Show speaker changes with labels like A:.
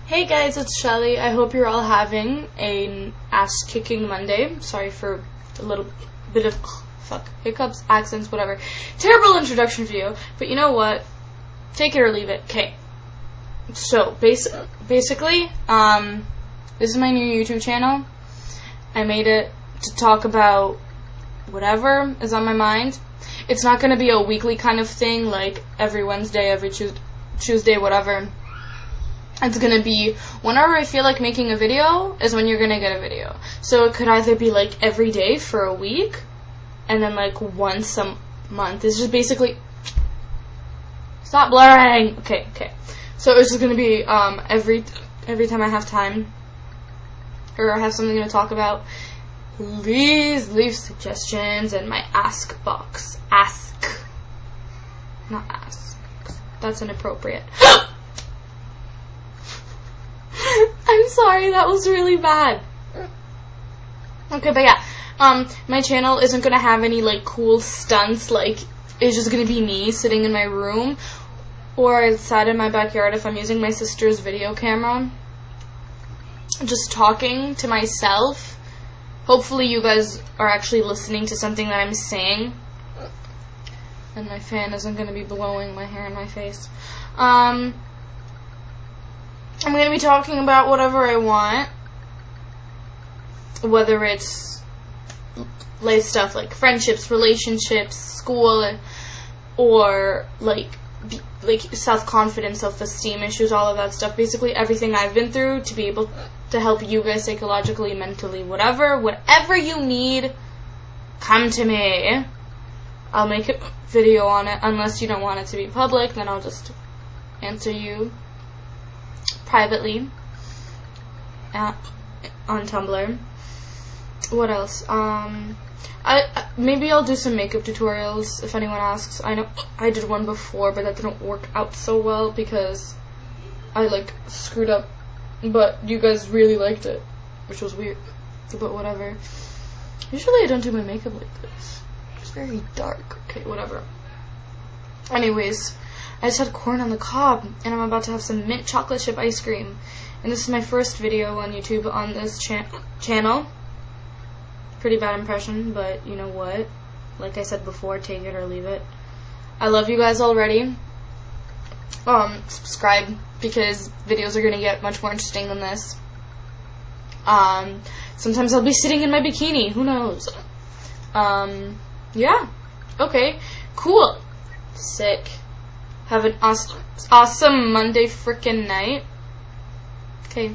A: Hey guys, it's Shelly. I hope you're all having an ass-kicking Monday. Sorry for a little bit of hiccups, accents, whatever. Terrible introduction video, but you know what? Take it or leave it. Okay. So, basically, this is my new YouTube channel. I made it to talk about whatever is on my mind. It's not going to be a weekly kind of thing, like every Wednesday, every Tuesday, whatever. It's going to be whenever I feel like making a video is when you're going to get a video. So it could either be like every day for a week and then like once a month. It's just basically... Stop blurring! Okay. So it's just going to be every time I have time or I have something to talk about. Please leave suggestions in my ask box. Ask. Not ask. That's inappropriate. I'm sorry, that was really bad. Okay, but yeah, my channel isn't gonna have any like cool stunts. Like, it's just gonna be me sitting in my room or outside in my backyard if I'm using my sister's video camera, just talking to myself. Hopefully you guys are actually listening to something that I'm saying, and my fan isn't gonna be blowing my hair in my face. I'm going to be talking about whatever I want, whether it's life stuff like friendships, relationships, school, or like self-confidence, self-esteem issues, all of that stuff. Basically everything I've been through to be able to help you guys psychologically, mentally, whatever you need, come to me. I'll make a video on it. Unless you don't want it to be public, then I'll just answer you privately on Tumblr. What else? Maybe I'll do some makeup tutorials if anyone asks. I know I did one before, but that didn't work out so well because I like screwed up. But you guys really liked it, which was weird. But whatever. Usually I don't do my makeup like this. It's very dark. Okay, whatever. Anyways, I just had corn on the cob, and I'm about to have some mint chocolate chip ice cream. And this is my first video on YouTube on this channel. Pretty bad impression, but you know what? Like I said before, take it or leave it. I love you guys already. Subscribe, because videos are going to get much more interesting than this. Sometimes I'll be sitting in my bikini. Who knows? Yeah. Okay. Cool. Sick. Have an awesome Monday frickin' night. Okay.